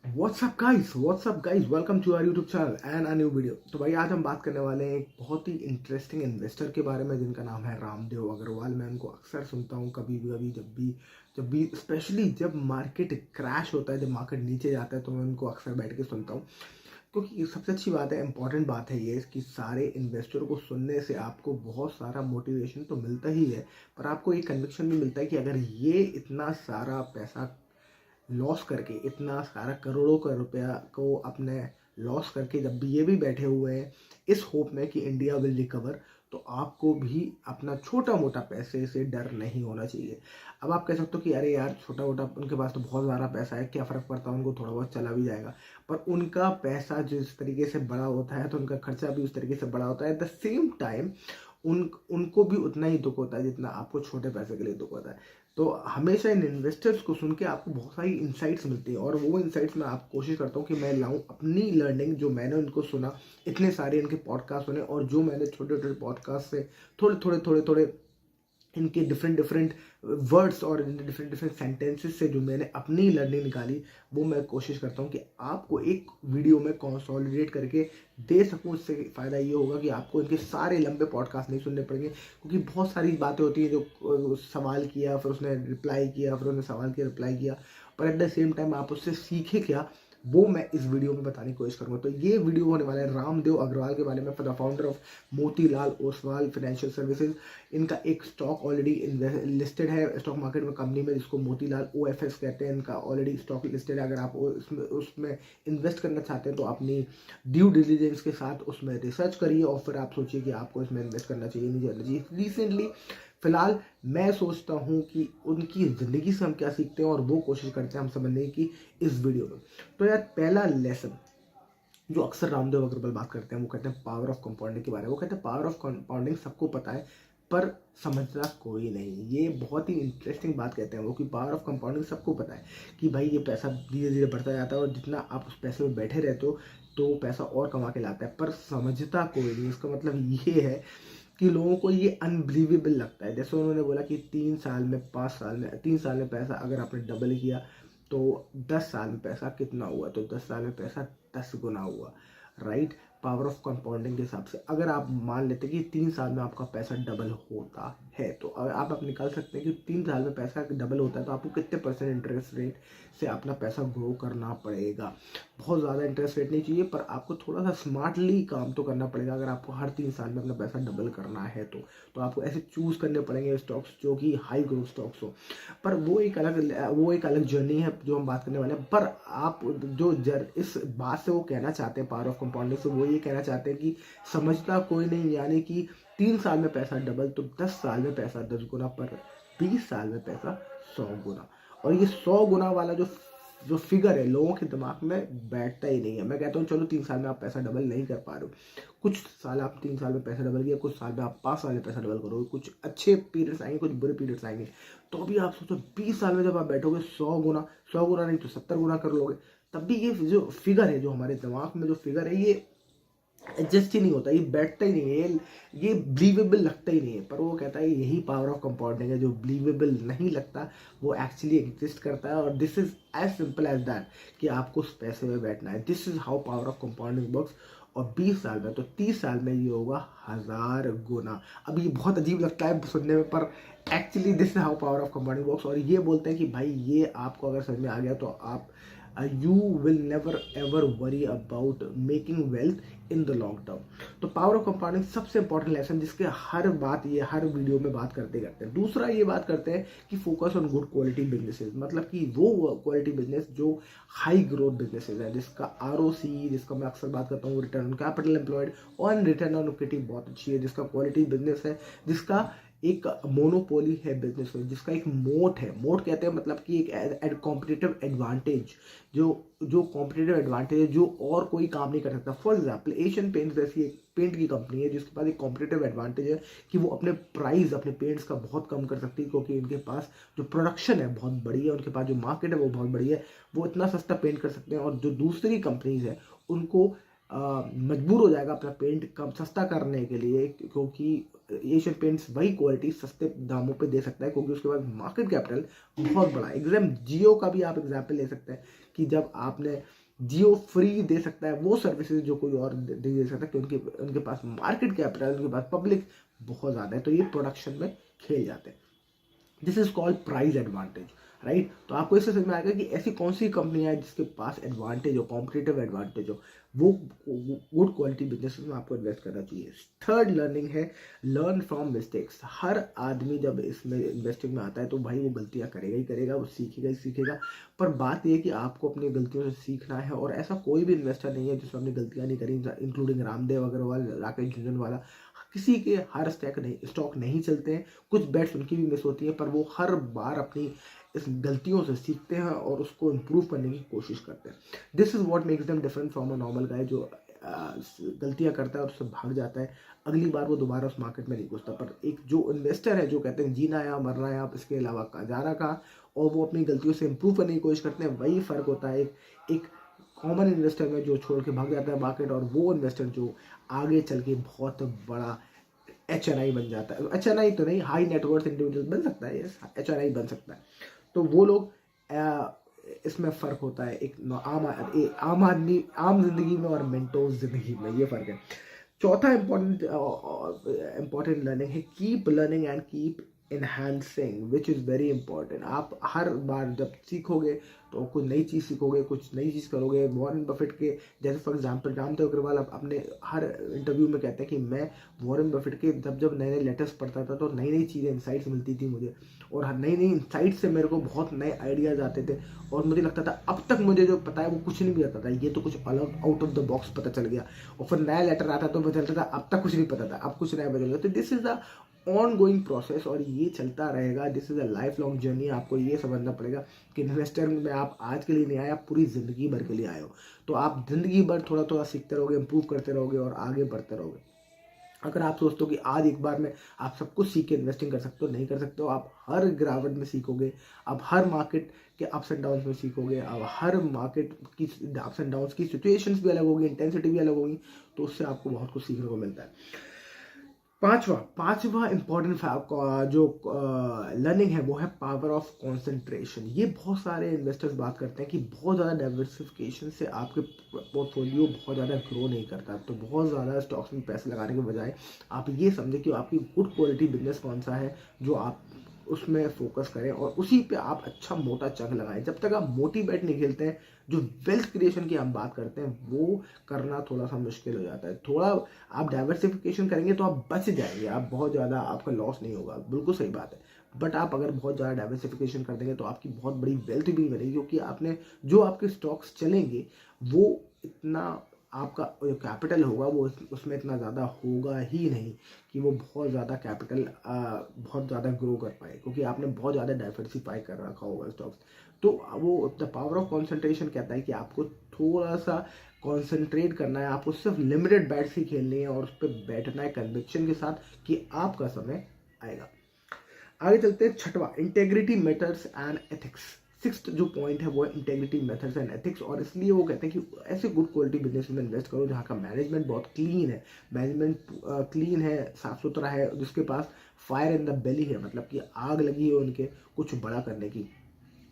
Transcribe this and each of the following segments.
WhatsApp guys welcome to our YouTube channel and a new video. तो भाई आज हम बात करने वाले हैं एक बहुत ही इंटरेस्टिंग इन्वेस्टर के बारे में जिनका नाम है रामदेव अग्रवाल। मैं उनको अक्सर सुनता हूँ, कभी जब भी स्पेशली जब मार्केट क्रैश होता है, जब मार्केट नीचे जाता है तो मैं उनको अक्सर बैठ के सुनता हूँ। क्योंकि सबसे अच्छी बात है, इंपॉर्टेंट बात है ये कि सारे इन्वेस्टर को सुनने से आपको बहुत सारा मोटिवेशन तो मिलता ही है, पर आपको एक कन्विक्शन भी मिलता है कि अगर ये इतना सारा पैसा लॉस करके, इतना सारा करोड़ों का रुपया को अपने लॉस करके जब भी ये भी बैठे हुए हैं इस होप में कि इंडिया विल रिकवर, तो आपको भी अपना छोटा मोटा पैसे से डर नहीं होना चाहिए। अब आप कह सकते हो कि अरे यार छोटा मोटा, उनके पास तो बहुत ज़्यादा पैसा है, क्या फ़र्क पड़ता है, उनको थोड़ा बहुत चला भी जाएगा। पर उनका पैसा जिस तरीके से बड़ा होता है तो उनका खर्चा भी उस तरीके से बड़ा होता है। एट द सेम टाइम उनको भी उतना ही दुख होता है जितना आपको छोटे पैसे के लिए दुख होता है। तो हमेशा इन इन्वेस्टर्स को सुन के आपको बहुत सारी इंसाइट्स मिलती है, और वो इंसाइट्स मैं आप कोशिश करता हूँ कि मैं लाऊं अपनी लर्निंग, जो मैंने उनको सुना, इतने सारे इनके पॉडकास्ट सुने, और जो मैंने छोटे छोटे पॉडकास्ट से थोड़े इनके डिफरेंट डिफरेंट वर्ड्स और डिफरेंट डिफरेंट सेंटेंसेस से जो मैंने अपनी लर्निंग निकाली, वो मैं कोशिश करता हूँ कि आपको एक वीडियो में कंसोलिडेट करके दे सकूँ। इससे फ़ायदा ये होगा कि आपको इनके सारे लंबे पॉडकास्ट नहीं सुनने पड़ेंगे, क्योंकि बहुत सारी बातें होती हैं जो सवाल किया फिर उसने रिप्लाई किया, फिर उसने सवाल किया रिप्लाई किया, पर एट द सेम टाइम आप उससे सीखे क्या, वो मैं इस वीडियो में बताने की कोशिश करूंगा। तो ये वीडियो होने वाला है रामदेव अग्रवाल के बारे में, the founder of Motilal Oswal financial services. इनका एक स्टॉक ऑलरेडी लिस्टेड है स्टॉक मार्केट में, कंपनी में, जिसको मोतीलाल OFS कहते हैं। इनका ऑलरेडी स्टॉक लिस्टेड है। अगर आप उसमें इन्वेस्ट करना चाहते हैं तो अपनी ड्यू डिलीजेंस के साथ उसमें रिसर्च करिए और फिर आप सोचिए कि आपको इसमें इन्वेस्ट करना चाहिए नहीं करना चाहिए। रिसेंटली फिलहाल मैं सोचता हूँ कि उनकी ज़िंदगी से हम क्या सीखते हैं, और वो कोशिश करते हैं हम समझने की इस वीडियो में। तो यार पहला लेसन जो अक्सर रामदेव अग्रवाल बात करते हैं, वो कहते हैं पावर ऑफ कंपाउंडिंग के बारे में। वो कहते हैं पावर ऑफ कंपाउंडिंग सबको पता है पर समझना कोई नहीं। ये बहुत ही इंटरेस्टिंग बात कहते हैं वो, कि पावर ऑफ कंपाउंडिंग सबको पता है कि भाई ये पैसा धीरे धीरे बढ़ता जाता है, और जितना आप उस पैसे में बैठे रहते हो तो पैसा और कमा के लाता है, पर समझता कोई नहीं। इसका मतलब ये है कि लोगों को ये अनबिलीवेबल लगता है। जैसे उन्होंने बोला कि 3 साल में, 5 साल में, 3 साल में पैसा अगर आपने डबल किया तो 10 साल में पैसा कितना हुआ, तो 10 साल में पैसा 10 गुना हुआ, राइट। पावर ऑफ कंपाउंडिंग के हिसाब से अगर आप मान लेते कि 3 साल में आपका पैसा डबल होता है, तो आप निकाल सकते हैं कि 3 साल में पैसा डबल होता है तो आपको कितने % इंटरेस्ट रेट से अपना पैसा ग्रो करना पड़ेगा। बहुत ज़्यादा इंटरेस्ट रेट नहीं चाहिए, पर आपको थोड़ा सा स्मार्टली काम तो करना पड़ेगा। अगर आपको हर 3 साल में अपना पैसा डबल करना है तो आपको ऐसे चूज़ करने पड़ेंगे स्टॉक्स जो कि हाई ग्रोथ स्टॉक्स हो। पर वो एक अलग जर्नी है जो हम बात करने वाले हैं। पर आप इस बात से वो कहना चाहते हैं, पावर ऑफ कंपाउंडिंग से वो ये कहना चाहते हैं कि समझता कोई नहीं, यानी कि 3 साल में पैसा डबल तो 10 साल में पैसा 10 गुना, पर 20 साल में पैसा 100 गुना। और ये 100 गुना वाला जो जो फिगर है लोगों के दिमाग में बैठता ही नहीं है। मैं कहता हूँ चलो 3 साल में आप पैसा डबल नहीं कर पा रहे हो, कुछ साल आप 3 साल में पैसा डबल किया, कुछ साल में आप 5 साल में पैसा डबल करोगे, कुछ अच्छे पीरियड्स आएंगे, कुछ बुरे पीरियड्स आएंगे। तो अभी आप सोचो 20 साल में जब आप बैठोगे 100 गुना, 100 गुना नहीं तो 70 गुना कर लोगे, तब भी ये जो फिगर है, जो हमारे दिमाग में जो फिगर है, ये एडजस्ट ही नहीं होता, ये बैठता ही नहीं है, ये बिलीवेबल लगता ही नहीं है। पर वो कहता है यही पावर ऑफ कंपाउंडिंग है, जो बिलीवेबल नहीं लगता वो एक्चुअली एग्जिस्ट करता है। और this is as simple as that कि आपको उस पैसे में बैठना है। This is how power of compounding works. और 20 साल में तो 30 साल में ये होगा 1000 गुना। अब ये बहुत अजीब लगता है सुनने में, पर actually this is how power of compounding works. और ये बोलते हैं कि भाई ये आपको अगर समझ में आ गया तो आप you will never ever worry about making wealth in the long term। तो पावर ऑफ कंपाउंडिंग सबसे इंपॉर्टेंट लेसन, जिसके हर वीडियो में बात करते हैं। दूसरा ये बात करते हैं कि focus on good quality businesses, मतलब कि वो क्वालिटी बिजनेस जो हाई ग्रोथ बिजनेसेस है, जिसका ROC, जिसका मैं अक्सर बात करता हूँ, रिटर्न ऑन कैपिटल एम्प्लॉयड और रिटर्न ऑन इक्विटी बहुत अच्छी है, जिसका क्वालिटी बिजनेस है, जिसका एक मोनोपोली है बिजनेस में, जिसका एक मोट है। मोट कहते हैं मतलब कि एक कॉम्पिटिटिव एडवांटेज, जो कॉम्पिटिटिव एडवांटेज है जो और कोई काम नहीं कर सकता। फॉर एग्जाम्पल एशियन पेंट्स जैसी एक पेंट की कंपनी है जिसके पास एक कॉम्पिटिटिव एडवांटेज है कि वो अपने प्राइस अपने पेंट्स का बहुत कम कर सकती है, क्योंकि इनके पास जो प्रोडक्शन है बहुत बड़ी है, उनके पास जो मार्केट है वो बहुत बड़ी है, वो इतना सस्ता पेंट कर सकते हैं। और जो दूसरी कंपनीज है उनको मजबूर हो जाएगा अपना पेंट कम सस्ता करने के लिए, क्योंकि एशियन पेंट्स वही क्वालिटी सस्ते दामों पे दे सकता है, क्योंकि उसके पास मार्केट कैपिटल बहुत बड़ा है। एग्जाम जियो का भी आप एग्जाम्पल ले सकते हैं कि जब आपने जियो फ्री दे सकता है वो सर्विसेज जो कोई और दे सकता है, क्योंकि उनके पास मार्केट कैपिटल, उनके पास पब्लिक बहुत ज़्यादा है, तो ये प्रोडक्शन में खेल जाते हैं। This is called price advantage, right. तो आपको इससे समझ में आएगा कि ऐसी कौन सी कंपनियां हैं जिसके पास एडवांटेज हो, कॉम्पिटिटिव एडवांटेज हो, वो गुड क्वालिटी बिजनेस में आपको इन्वेस्ट करना चाहिए। थर्ड लर्निंग है लर्न फ्रॉम मिस्टेक्स। हर आदमी जब इसमें इन्वेस्टिंग में आता है तो भाई वो गलतियां करेगा ही करेगा, वो सीखेगा ही सीखेगा, पर बात यह है कि आपको अपनी गलतियों से सीखना है। और ऐसा कोई भी इन्वेस्टर नहीं है जिसने अपनी गलतियां नहीं करी, इंक्लूडिंग रामदेव अग्रवाल, राकेश झुंझुनवाला। किसी के हर स्टॉक नहीं चलते हैं, कुछ बेट्स उनकी भी मिस होती है, पर वो हर बार अपनी इस गलतियों से सीखते हैं और उसको इम्प्रूव करने की कोशिश करते हैं। This is what makes them different from a normal guy जो गलतियां करता है और उससे भाग जाता है, अगली बार वो दोबारा उस मार्केट में नहीं घुसता। पर एक जो इन्वेस्टर है जो कहते हैं जीना है या मरना है, आप इसके अलावा जाना कहाँ, और वो अपनी गलतियों से इम्प्रूव करने की कोशिश करते हैं, वही फर्क होता है एक कॉमन इन्वेस्टर में जो छोड़ के भाग जाता है मार्केट, और वो इन्वेस्टर जो आगे चल के बहुत बड़ा HNI बन जाता है। HNI तो नहीं, हाई नेटवर्थ इंडिविजुअल बन सकता है, यस HNI बन सकता है। तो वो लोग इसमें फ़र्क होता है एक आम आदमी आम जिंदगी में और मेंटोस जिंदगी में, ये फ़र्क है। चौथा इंपॉर्टेंट लर्निंग है keep learning and keep enhancing, which is very important. आप हर बार जब सीखोगे तो कुछ नई चीज़ सीखोगे, कुछ नई चीज़ करोगे। वॉरेन बफेट के जैसे फॉर एग्जांपल रामदेव अग्रवाल अपने हर इंटरव्यू में कहते हैं कि मैं वॉरेन बफेट के जब नए नए लेटर्स पढ़ता था तो नई नई चीज़ें इंसाइट्स मिलती थी मुझे, और नई नई इंसाइट से मेरे को बहुत नए आइडियाज़ आते थे, और मुझे लगता था अब तक मुझे जो पता है वो कुछ नहीं भी आता था, ये तो कुछ अलग आउट ऑफ द बॉक्स पता चल गया। और फिर नया लेटर आता तो पता चलता था अब तक कुछ नहीं पता था, अब कुछ नया बदल गया। तो this is the on going process, और ये चलता रहेगा। This is a life long journey. आपको ये समझना पड़ेगा कि इन्वेस्टर में आप आज के लिए नहीं आए, आप पूरी जिंदगी भर के लिए आए हो। तो आप जिंदगी भर थोड़ा थोड़ा सीखते रहोगे, इंप्रूव करते रहोगे और आगे बढ़ते रहोगे। अगर आप सोचते हो कि आज एक बार में आप सब कुछ सीख के इन्वेस्टिंग कर सकते हो, नहीं कर सकते हो। आप हर गिरावट में सीखोगे, आप हर मार्केट के अप्स एंड डाउन्स में सीखोगे, आप हर मार्केट की अप्स एंड डाउन्स की सिचुएशंस भी अलग होगी, इंटेंसिटी भी अलग होगी, तो उससे आपको बहुत कुछ सीखने को मिलता है। पांचवा इंपॉर्टेंट जो लर्निंग है वो है पावर ऑफ कंसंट्रेशन। ये बहुत सारे इन्वेस्टर्स बात करते हैं कि बहुत ज़्यादा डाइवर्सिफिकेशन से आपके पोर्टफोलियो बहुत ज़्यादा ग्रो नहीं करता। तो बहुत ज़्यादा स्टॉक्स में पैसे लगाने के बजाय आप ये समझें कि आपकी गुड क्वालिटी बिजनेस कौन सा है जो आप उसमें फोकस करें और उसी पे आप अच्छा मोटा चंक लगाएं। जब तक आप मोटी बैट नहीं खेलते हैं, जो वेल्थ क्रिएशन की हम बात करते हैं वो करना थोड़ा सा मुश्किल हो जाता है। थोड़ा आप डाइवर्सिफिकेशन करेंगे तो आप बच जाएंगे, आप बहुत ज़्यादा आपका लॉस नहीं होगा, बिल्कुल सही बात है। बट आप अगर बहुत ज़्यादा डाइवर्सिफिकेशन कर देंगे तो आपकी बहुत बड़ी वेल्थ भी बनेगी, क्योंकि आपने जो आपके स्टॉक्स चलेंगे वो इतना आपका जो कैपिटल होगा वो उसमें इतना ज़्यादा होगा ही नहीं कि वो बहुत ज़्यादा कैपिटल बहुत ज़्यादा ग्रो कर पाए, क्योंकि आपने बहुत ज़्यादा डाइवर्सिफाई कर रखा होगा स्टॉक्स। तो वो द पावर ऑफ कंसंट्रेशन कहता है कि आपको थोड़ा सा कंसंट्रेट करना है, आपको सिर्फ लिमिटेड बैट्स ही खेलनी है और उस पर बैठना है कन्विक्शन के साथ कि आपका समय आएगा। आगे चलते हैं छठवां, integrity methods and ethics. Sixth जो पॉइंट है वो है इंटेग्रिटी मेथड्स एंड एथिक्स, और इसलिए वो कहते हैं कि ऐसे गुड क्वालिटी बिजनेस में इन्वेस्ट करो जहाँ का मैनेजमेंट बहुत क्लीन है, मैनेजमेंट क्लीन है, साफ सुथरा है, जिसके पास फायर इन द बेली है, मतलब कि आग लगी है उनके कुछ बड़ा करने की।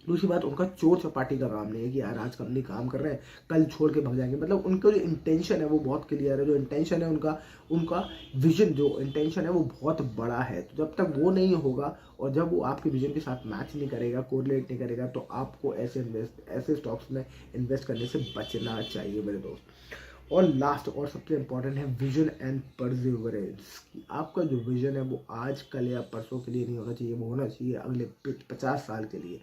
दूसरी बात, उनका चोर चपाटी का काम नहीं है कि यार आज कंपनी काम कर रहे हैं कल छोड़ के भाग जाएंगे। मतलब उनका जो इंटेंशन है वो बहुत क्लियर है, जो इंटेंशन है उनका विजन जो इंटेंशन है वो बहुत बड़ा है। तो जब तक वो नहीं होगा और जब वो आपके विजन के साथ मैच नहीं करेगा, कोरिलेट नहीं करेगा, तो आपको ऐसे स्टॉक्स में इन्वेस्ट करने से बचना चाहिए मेरे दोस्त। और लास्ट और सबसे इंपॉर्टेंट है विजन एंड परसिवरेंस। आपका जो विजन है वो आज कल या परसों के लिए नहीं होना चाहिए, वो होना चाहिए अगले 50 साल के लिए,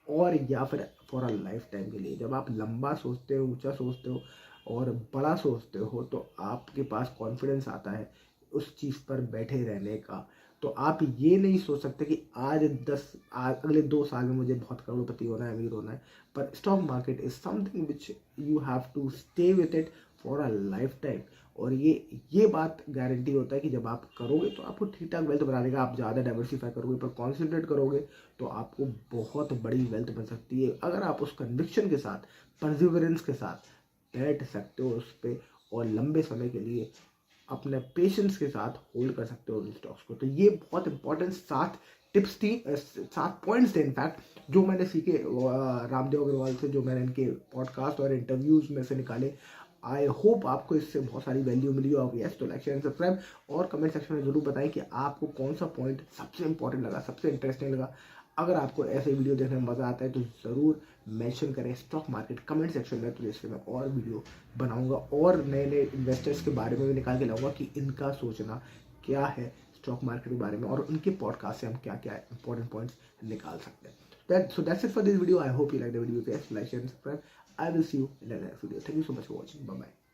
और या फिर फॉर अ लाइफ टाइम के लिए। जब आप लंबा सोचते हो, ऊंचा सोचते हो और बड़ा सोचते हो तो आपके पास कॉन्फिडेंस आता है उस चीज़ पर बैठे रहने का। तो आप ये नहीं सोच सकते कि अगले 2 साल में मुझे बहुत करोड़पति होना है, अमीर होना है। पर stock market is something which you have to stay with it for a life time. और ये बात गारंटी होता है कि जब आप करोगे तो आपको ठीक ठाक वेल्थ बना देगा। आप ज़्यादा डाइवर्सिफाई करोगे, पर कॉन्सेंट्रेट करोगे तो आपको बहुत बड़ी वेल्थ बन सकती है, अगर आप उस कन्विक्शन के साथ, परसिवरेंस के साथ बैठ सकते हो उस पर और लंबे समय के लिए अपने पेशेंस के साथ होल्ड कर सकते हो उन स्टॉक्स को। तो ये बहुत इंपॉर्टेंट 7 टिप्स थी, 7 पॉइंट्स थे इनफैक्ट, जो मैंने सीखे रामदेव अग्रवाल से, जो मैंने इनके पॉडकास्ट और इंटरव्यूज में से निकाले। आई होप आपको इससे बहुत सारी वैल्यू मिली हो। यस, तो लाइक शेयर एंड सब्सक्राइब और कमेंट सेक्शन में जरूर बताएं कि आपको कौन सा पॉइंट सबसे इंपॉर्टेंट लगा, सबसे इंटरेस्टिंग लगा। अगर आपको ऐसे वीडियो देखने में मज़ा आता है तो ज़रूर मेंशन करें स्टॉक मार्केट कमेंट सेक्शन में, तो जैसे मैं और वीडियो बनाऊंगा और नए नए इन्वेस्टर्स के बारे में भी निकाल के लाऊंगा कि इनका सोचना क्या है स्टॉक मार्केट के बारे में, और उनके पॉडकास्ट से हम क्या क्या इंपॉर्टेंट पॉइंट्स निकाल सकते हैं। So that's it for this video. I hope you like the video. Please like, share, and subscribe. I will see you in the next video. Thank you so much for watching. Bye bye.